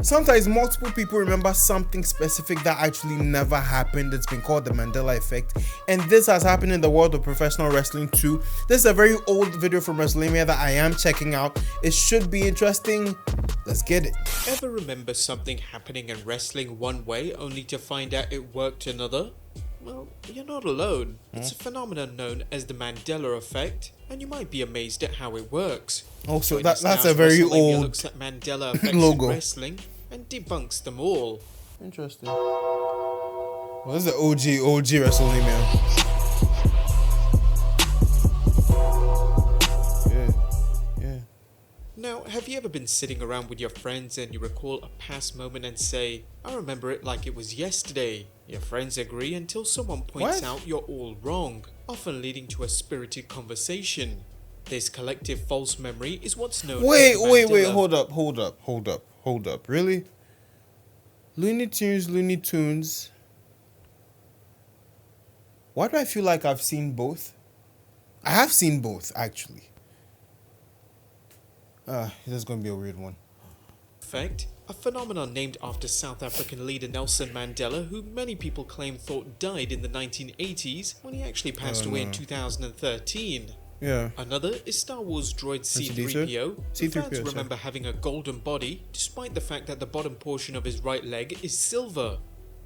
Sometimes multiple people remember something specific that actually never happened. It's been called the Mandela Effect, and this has happened in the world of professional wrestling too. This is a very old video from Wrestlelamia that I am checking out. It should be interesting. Let's get it. Ever remember something happening in wrestling one way only to find out it worked another? Well, you're not alone. It's a phenomenon known as the Mandela Effect, and you might be amazed at how it works. Oh, so Join us that's now a as very Wrestlelamia old looks at Mandela Effects logo. in wrestling and debunks them all. Interesting. Well, this is the OG Wrestlelamia. Yeah. Now, have you ever been sitting around with your friends and you recall a past moment and say, I remember it like it was yesterday? Your friends agree until someone points What? out you're all wrong, often leading to a spirited conversation. This collective false memory is what's known as Wait, the Mandela. hold up. Really? Looney Tunes. Why do I feel like I've seen both? I have seen both, actually. This is gonna be a weird one. Effect, a phenomenon named after South African leader Nelson Mandela, who many people claim thought died in the 1980s when he actually passed away in 2013. Yeah. Another is Star Wars droid C-3PO. C-3PO, Fans sorry. remember having a golden body, despite the fact that the bottom portion of his right leg is silver.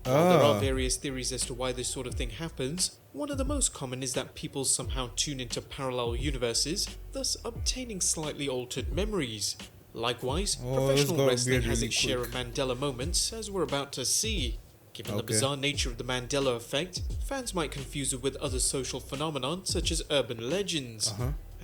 While there are various theories as to why this sort of thing happens, one of the most common is that people somehow tune into parallel universes, thus obtaining slightly altered memories. Likewise, this professional got wrestling weird has really its share quick. of Mandela moments, as we're about to see. Given the Okay. bizarre nature of the Mandela Effect, fans might confuse it with other social phenomena such as urban legends.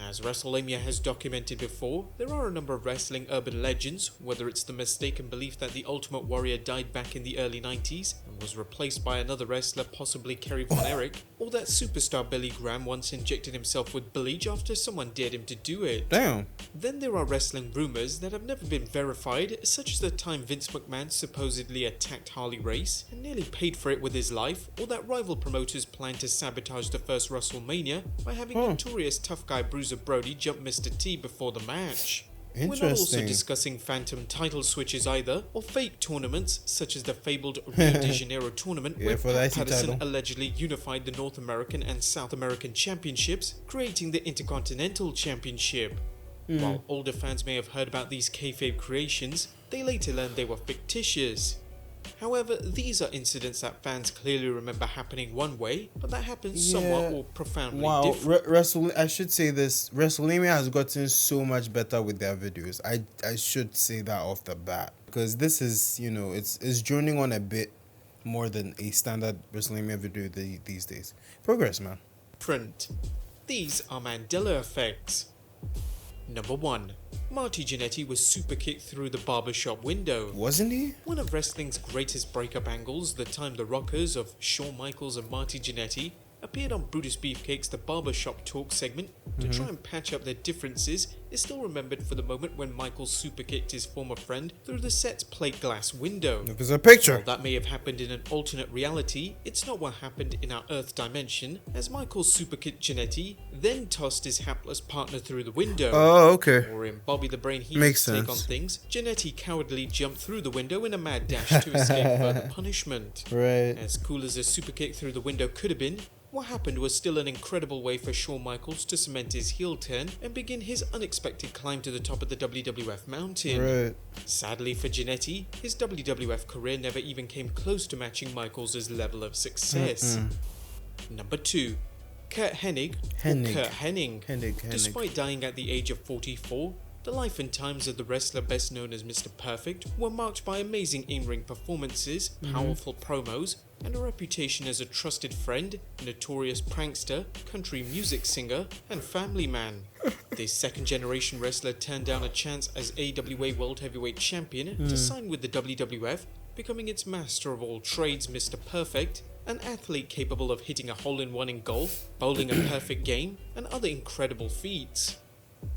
As Wrestlelamia has documented before, there are a number of wrestling urban legends, whether it's the mistaken belief that the Ultimate Warrior died back in the early 90s and was replaced by another wrestler, possibly Kerry Von Erich, or that superstar Billy Graham once injected himself with bleach after someone dared him to do it. Damn. Then there are wrestling rumors that have never been verified, such as the time Vince McMahon supposedly attacked Harley Race and nearly paid for it with his life, or that rival promoters planned to sabotage the first WrestleMania by having notorious tough guy Bruiser Brody jump Mr. T before the match. We're not also Interesting. discussing phantom title switches either, or fake tournaments such as the fabled Rio de Janeiro tournament where for the Pat IC Patterson title. allegedly unified the North American and South American championships, creating the Intercontinental Championship. While older fans may have heard about these kayfabe creations, they later learned they were fictitious. However, these are incidents that fans clearly remember happening one way, but that happens somewhat or profoundly different. I should say this. Wrestlelamia has gotten so much better with their videos. I should say that off the bat, because this is, it's journeying on a bit more than a standard Wrestlelamia video these days. Progress, man. These are Mandela Effects. Number 1. Marty Jannetty was super kicked through the barbershop window. Wasn't he? One of wrestling's greatest breakup angles, the time the Rockers of Shawn Michaels and Marty Jannetty appeared on Brutus Beefcake's The Barbershop Talk segment to try and patch up their differences, is still remembered for the moment when Michaels super kicked his former friend through the set's plate glass window. There's a picture. While that may have happened in an alternate reality, it's not what happened in our Earth dimension, as Michaels super kicked Jannetty, then tossed his hapless partner through the window. Oh, okay. Or in Bobby the Brain Makes Heenan's take on sense. things, Jannetty cowardly jumped through the window in a mad dash to escape further punishment. Right. As cool as a super kick through the window could have been, what happened was still an incredible way for Shawn Michaels to cement his heel turn and begin his unexpected climb to the top of the WWF mountain. Right. Sadly for Jannetty, his WWF career never even came close to matching Michaels' level of success. Number 2. Kurt Hennig, or Kurt Hennig. Hennig. Despite dying at the age of 44, the life and times of the wrestler best known as Mr. Perfect were marked by amazing in-ring performances, powerful promos, and a reputation as a trusted friend, notorious prankster, country music singer, and family man. This second-generation wrestler turned down a chance as AWA World Heavyweight Champion to sign with the WWF, becoming its master of all trades, Mr. Perfect, an athlete capable of hitting a hole-in-one in golf, bowling a perfect game, and other incredible feats.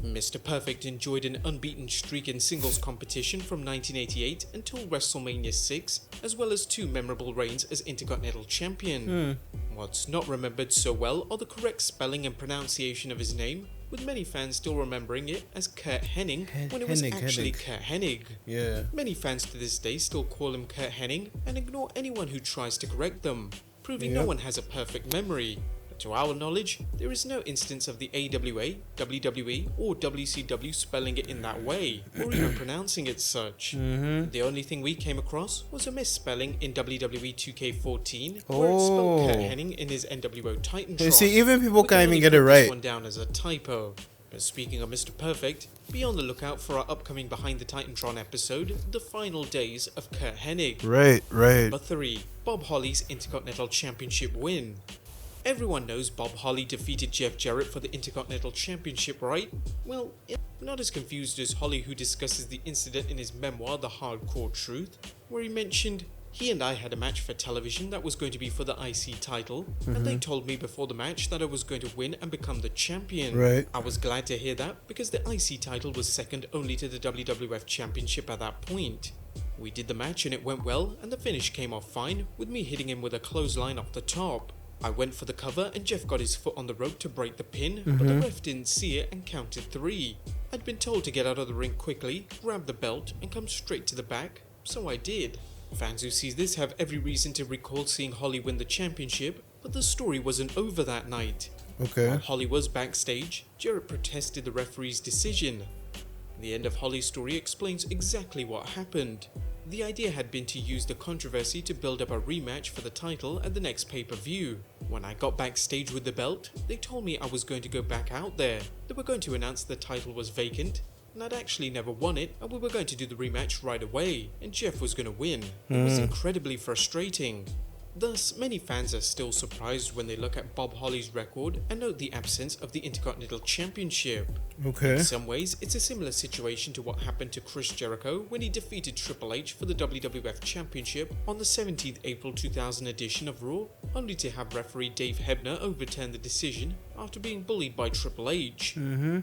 Mr. Perfect enjoyed an unbeaten streak in singles competition from 1988 until WrestleMania 6, as well as 2 memorable reigns as Intercontinental Champion. What's not remembered so well are the correct spelling and pronunciation of his name, with many fans still remembering it as Kurt Hennig when it was actually Kurt Hennig. Yeah. Many fans to this day still call him Kurt Hennig and ignore anyone who tries to correct them, proving no one has a perfect memory. But to our knowledge, there is no instance of the AWA, WWE, or WCW spelling it in that way, or even pronouncing it such. The only thing we came across was a misspelling in WWE 2K14, where it spelled Kurt Hennig in his NWO Titantron. You see, even people can't even get it right. This one down as a typo. But speaking of Mr. Perfect, be on the lookout for our upcoming Behind the Titantron episode, The Final Days of Kurt Hennig. Right. Number 3. Bob Holly's Intercontinental Championship win. Everyone knows Bob Holly defeated Jeff Jarrett for the Intercontinental Championship, right? Well, not as confused as Holly, who discusses the incident in his memoir, The Hardcore Truth, where he mentioned, "He and I had a match for television that was going to be for the IC title, and they told me before the match that I was going to win and become the champion." Right. I was glad to hear that, because the IC title was second only to the WWF Championship at that point. We did the match and it went well, and the finish came off fine, with me hitting him with a clothesline off the top. I went for the cover and Jeff got his foot on the rope to break the pin, but the ref didn't see it and counted 3. I'd been told to get out of the ring quickly, grab the belt, and come straight to the back, so I did. Fans who see this have every reason to recall seeing Holly win the championship, but the story wasn't over that night. Okay. While Holly was backstage, Jarrett protested the referee's decision. The end of Holly's story explains exactly what happened. The idea had been to use the controversy to build up a rematch for the title at the next pay-per-view. When I got backstage with the belt, they told me I was going to go back out there. They were going to announce the title was vacant, and I'd actually never won it, and we were going to do the rematch right away, and Jeff was going to win. It was incredibly frustrating. Thus, many fans are still surprised when they look at Bob Holly's record and note the absence of the Intercontinental Championship. Okay. In some ways, it's a similar situation to what happened to Chris Jericho when he defeated Triple H for the WWF Championship on the 17th April 2000 edition of Raw, only to have referee Dave Hebner overturn the decision after being bullied by Triple H.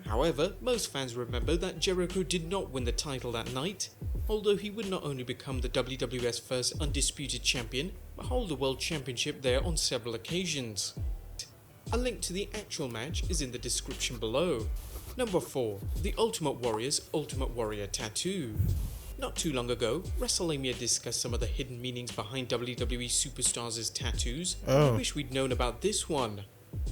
However, most fans remember that Jericho did not win the title that night, although he would not only become the WWF's first undisputed champion, but hold the World Championship there on several occasions. A link to the actual match is in the description below. Number 4. The Ultimate Warrior's Ultimate Warrior Tattoo. Not too long ago, Wrestlelamia discussed some of the hidden meanings behind WWE superstars' tattoos, and I wish we'd known about this one.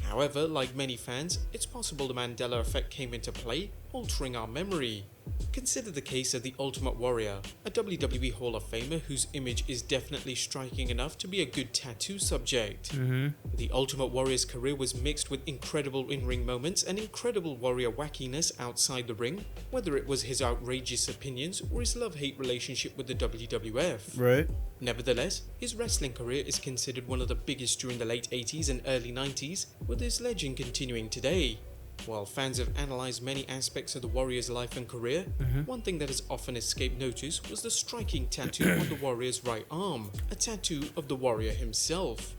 However, like many fans, it's possible the Mandela Effect came into play, altering our memory. Consider the case of the Ultimate Warrior, a WWE Hall of Famer whose image is definitely striking enough to be a good tattoo subject. The Ultimate Warrior's career was mixed with incredible in-ring moments and incredible warrior wackiness outside the ring, whether it was his outrageous opinions or his love-hate relationship with the WWF. Right. Nevertheless, his wrestling career is considered one of the biggest during the late 80s and early 90s, with his legend continuing today. While fans have analysed many aspects of the Warrior's life and career, one thing that has often escaped notice was the striking tattoo on the Warrior's right arm, a tattoo of the Warrior himself.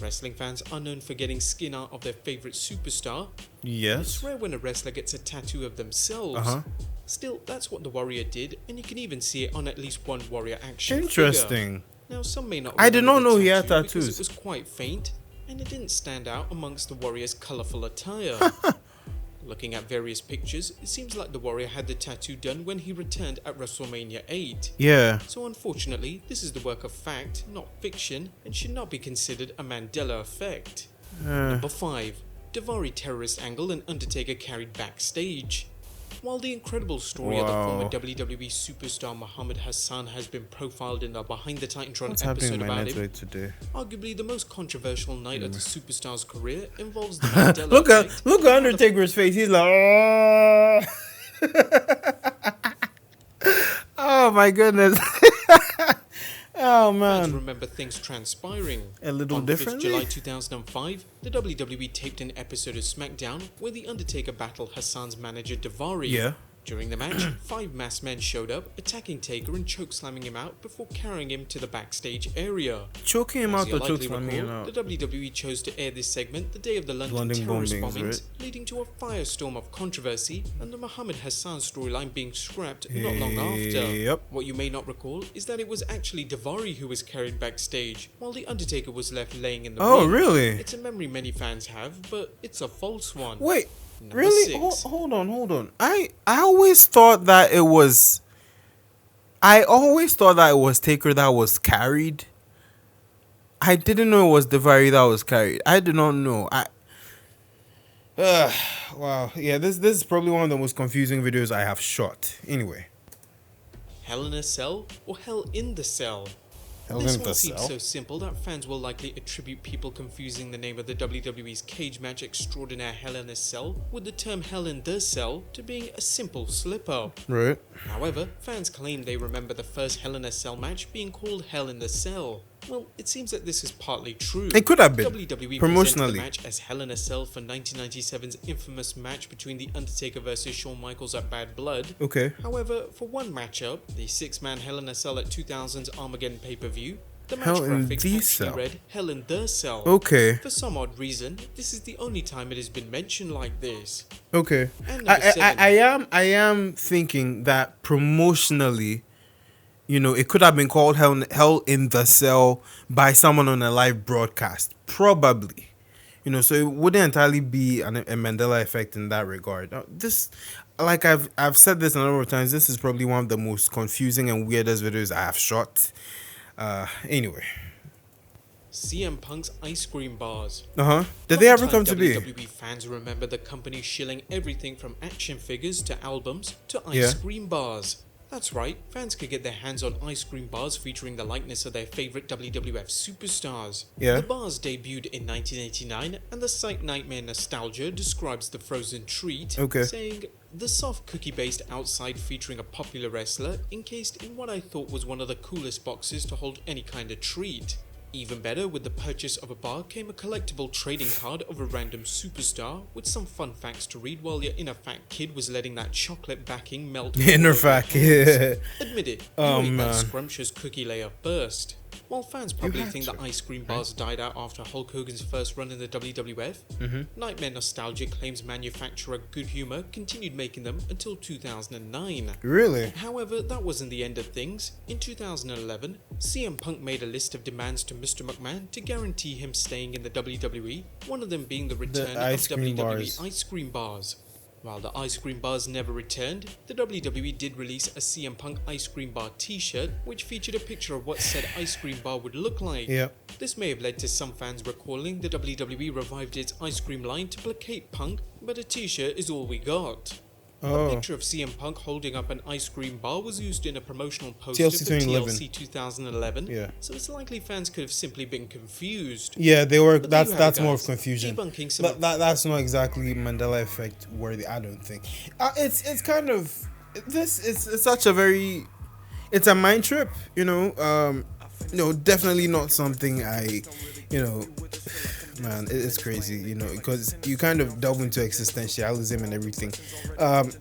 Wrestling fans are known for getting skin art of their favourite superstar. Yes. It's rare when a wrestler gets a tattoo of themselves. Still, that's what the Warrior did, and you can even see it on at least one Warrior action Interesting. figure. Now, some may not I did not remember know the he had tattoo because tattoos. it was quite faint, and it didn't stand out amongst the Warrior's colourful attire. Looking at various pictures, it seems like the Warrior had the tattoo done when he returned at WrestleMania 8. Yeah. So unfortunately, this is the work of fact, not fiction, and should not be considered a Mandela Effect. Number 5. Daivari terrorist angle and Undertaker carried backstage. While the incredible story of the former WWE superstar Muhammad Hassan has been profiled in the Behind the Titantron episode about him, today? arguably the most controversial night of the superstar's career involves the Mandela Look Effect. at Undertaker's face. He's like, oh, oh my goodness. Oh Fans man. remember things transpiring. A little On 5th differently. July 2005, the WWE taped an episode of SmackDown where The Undertaker battled Hassan's manager Daivari. Yeah. During the match, 5 masked men showed up, attacking Taker and chokeslamming him out before carrying him to the backstage area. Choking him As out you'll the likely chokeslamming recall, out. the WWE chose to air this segment the day of the London London terrorist bombings, bombings, right? leading to a firestorm of controversy and the Muhammad Hassan storyline being scrapped not long after. Yep. What you may not recall is that it was actually Daivari who was carried backstage, while The Undertaker was left laying in the Oh, ring. really? It's a memory many fans have, but it's a false one. Wait, Number Really? 6. Hold on. I always thought that it was. I always thought that it was Taker that was carried. I didn't know it was Daivari that was carried. I did not know. Uh, wow. Yeah, this is probably one of the most confusing videos I have shot. Anyway. Hell in a Cell or Hell in the Cell? Hell This in one the seems Cell? so simple that fans will likely attribute people confusing the name of the WWE's cage match extraordinaire Hell in a Cell with the term Hell in the Cell to being a simple slip-up. Right. However, fans claim they remember the first Hell in a Cell match being called Hell in the Cell. Well, it seems that this is partly true. It could have been. WWE presented Promotionally. the match as Hell in a Cell for 1997's infamous match between The Undertaker vs Shawn Michaels at Bad Blood. Okay. However, for one matchup, the 6-man Hell in a Cell at 2000's Armageddon pay-per-view, the match Hell in graphics the actually Cell. read Hell in the Cell. Okay. For some odd reason, this is the only time it has been mentioned like this. Okay. And number 7. I am thinking that promotionally, you know, it could have been called Hell in the Cell by someone on a live broadcast. Probably. You know, so it wouldn't entirely be a Mandela effect in that regard. This, like I've said this a number of times, this is probably one of the most confusing and weirdest videos I have shot. Anyway. CM Punk's ice cream bars. Did they ever come to be? WWE fans remember the company shilling everything from action figures to albums to ice cream bars. That's right, fans could get their hands on ice cream bars featuring the likeness of their favorite WWF superstars. Yeah. The bars debuted in 1989, and the site Nightmare Nostalgia describes the frozen treat, saying, "The soft cookie-based outside featuring a popular wrestler encased in what I thought was one of the coolest boxes to hold any kind of treat." Even better, with the purchase of a bar came a collectible trading card of a random superstar with some fun facts to read while your inner fat kid was letting that chocolate backing melt. Inner fat kid. Admit it, Oh, you ate that man. scrumptious cookie layer first. While fans probably think that ice cream bars died out after Hulk Hogan's first run in the WWF, Nightmare Nostalgia claims manufacturer Good Humor continued making them until 2009. Really? However, that wasn't the end of things. In 2011, CM Punk made a list of demands to Mr. McMahon to guarantee him staying in the WWE, one of them being the return of ice cream WWE bars. ice cream bars. While the ice cream bars never returned, the WWE did release a CM Punk ice cream bar t-shirt which featured a picture of what said ice cream bar would look like. This may have led to some fans recalling the WWE revived its ice cream line to placate Punk, but a t-shirt is all we got. A picture of CM Punk holding up an ice cream bar was used in a promotional poster TLC for 2011. TLC 2011, so it's likely fans could have simply been confused. Yeah, they were. But there you have That's it, more of guys. confusion. Debunking some That's not exactly Mandela effect worthy. I don't think. It's kind of this. It's such a very. It's a mind trip, you know. No, definitely not something I, you know. Man, it's crazy, you know, because you kind of delve into existentialism and everything.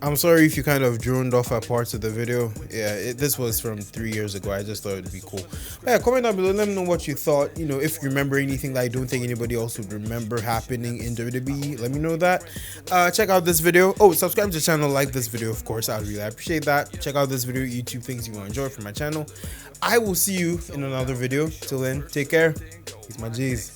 I'm sorry if you kind of droned off at parts of the video. Yeah, this was from 3 years ago. I just thought it'd be cool. But yeah, comment down below. Let me know what you thought. You know, if you remember anything that I don't think anybody else would remember happening in WWE, let me know that. Check out this video. Oh, subscribe to the channel, like this video, of course. I'd really appreciate that. Check out this video, YouTube things you want to enjoy from my channel. I will see you in another video. Till then, take care. Peace, my G's.